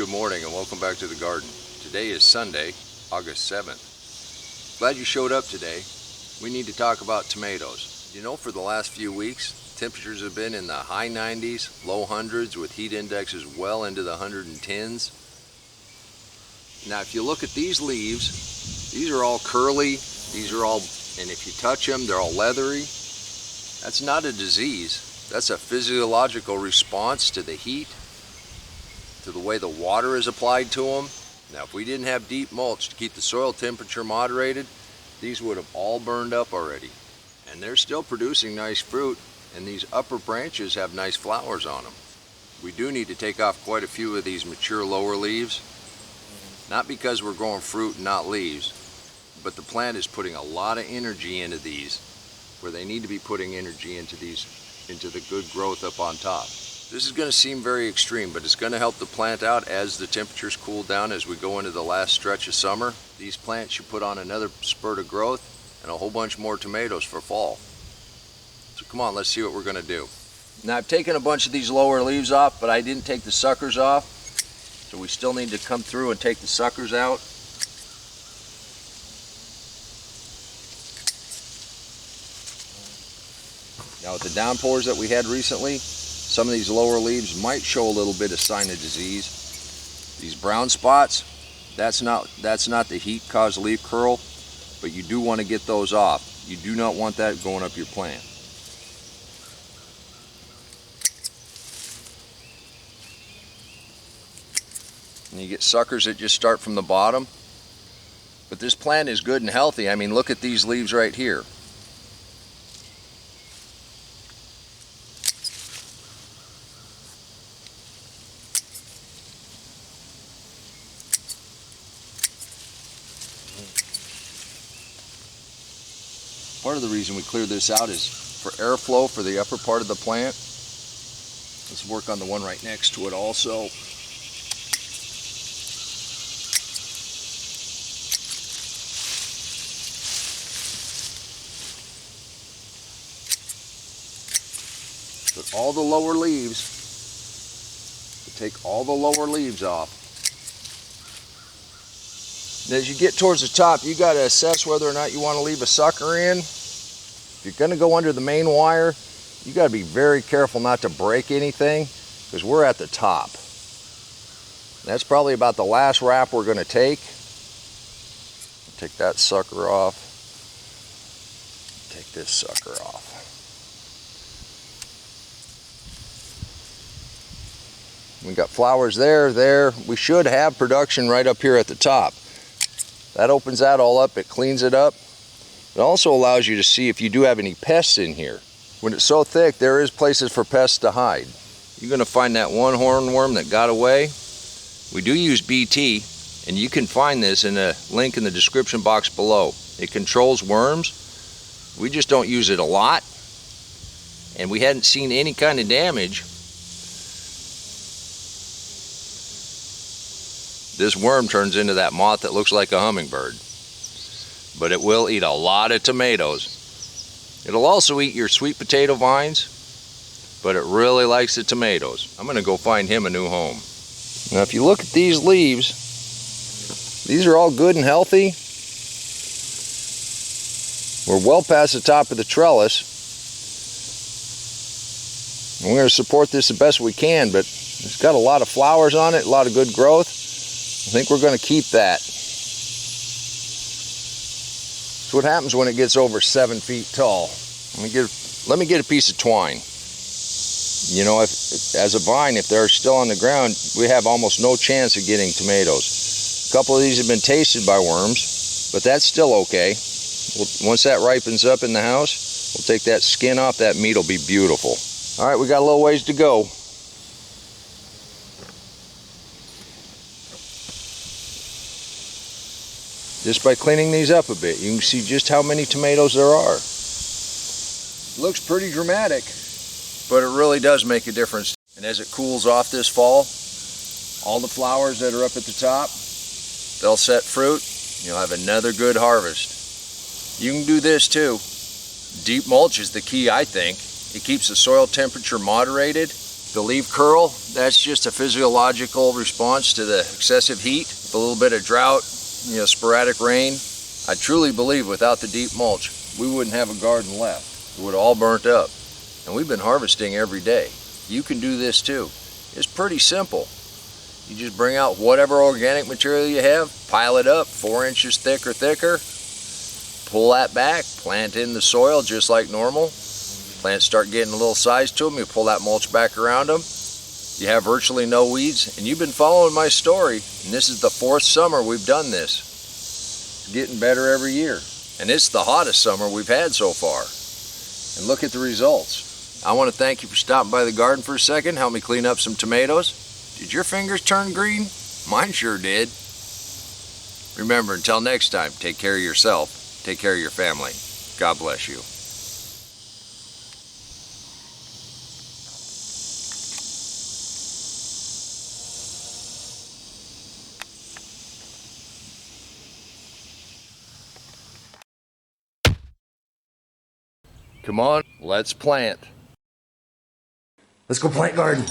Good morning and welcome back to the garden. Today is Sunday, August 7th. Glad you showed up today. We need to talk about tomatoes. You know, for the last few weeks, temperatures have been in the high 90s, low hundreds, with heat indexes well into the 110s. Now, if you look at these leaves, these are all curly, and if you touch them, they're all leathery. That's not a disease. That's a physiological response to the heat, to the way the water is applied to them. Now, if we didn't have deep mulch to keep the soil temperature moderated, these would have all burned up already. And they're still producing nice fruit, and these upper branches have nice flowers on them. We do need to take off quite a few of these mature lower leaves, not because we're growing fruit and not leaves, but the plant is putting a lot of energy into these, where they need to be putting energy into the good growth up on top. This is going to seem very extreme, but it's going to help the plant out as the temperatures cool down as we go into the last stretch of summer. These plants should put on another spurt of growth and a whole bunch more tomatoes for fall. So come on, let's see what we're going to do. Now, I've taken a bunch of these lower leaves off, but I didn't take the suckers off. So we still need to come through and take the suckers out. Now, with the downpours that we had recently, some of these lower leaves might show a little bit of sign of disease. These brown spots, that's not the heat caused leaf curl, but you do want to get those off. You do not want that going up your plant. And you get suckers that just start from the bottom. But this plant is good and healthy. I mean, look at these leaves right here. Part of the reason we cleared this out is for airflow for the upper part of the plant. Let's work on the one right next to it also. But all the lower leaves, take all the lower leaves off. And as you get towards the top, you got to assess whether or not you want to leave a sucker in. If you're going to go under the main wire, you got to be very careful not to break anything, because we're at the top. That's probably about the last wrap we're going to take. Take that sucker off. Take this sucker off. We got flowers there. We should have production right up here at the top. That opens that all up, it cleans it up. It also allows you to see if you do have any pests in here. When it's so thick, there is places for pests to hide. You're going to find that one hornworm that got away. We do use BT, and you can find this in a link in the description box below. It controls worms. We just don't use it a lot, and we hadn't seen any kind of damage. This worm turns into that moth that looks like a hummingbird. But it will eat a lot of tomatoes. It'll also eat your sweet potato vines, but it really likes the tomatoes. I'm going to go find him a new home. Now, if you look at these leaves, these are all good and healthy. We're well past the top of the trellis. And we're going to support this the best we can, but it's got a lot of flowers on it, a lot of good growth. I think we're going to keep that. That's what happens when it gets over 7 feet tall. Let me get a piece of twine. You know, as a vine, if they're still on the ground, we have almost no chance of getting tomatoes. A couple of these have been tasted by worms, but that's still okay. Once that ripens up in the house, we'll take that skin off. That meat will be beautiful. All right, we got a little ways to go. Just by cleaning these up a bit, you can see just how many tomatoes there are. Looks pretty dramatic, but it really does make a difference. And as it cools off this fall, all the flowers that are up at the top, they'll set fruit. You'll have another good harvest. You can do this too. Deep mulch is the key, I think. It keeps the soil temperature moderated, The leaf curl, that's just a physiological response to the excessive heat, with a little bit of drought, sporadic rain. I truly believe without the deep mulch, we wouldn't have a garden left. It would all burnt up. And we've been harvesting every day. You can do this too. It's pretty simple. You just bring out whatever organic material you have, pile it up 4 inches thick or thicker, pull that back, plant in the soil just like normal. Plants start getting a little size to them, you pull that mulch back around them. You have virtually no weeds, and you've been following my story, and this is the 4th summer we've done this. It's getting better every year, and it's the hottest summer we've had so far. And look at the results. I want to thank you for stopping by the garden for a second, help me clean up some tomatoes. Did your fingers turn green? Mine sure did. Remember, until next time, take care of yourself, take care of your family. God bless you. Come on, let's plant. Let's go plant garden.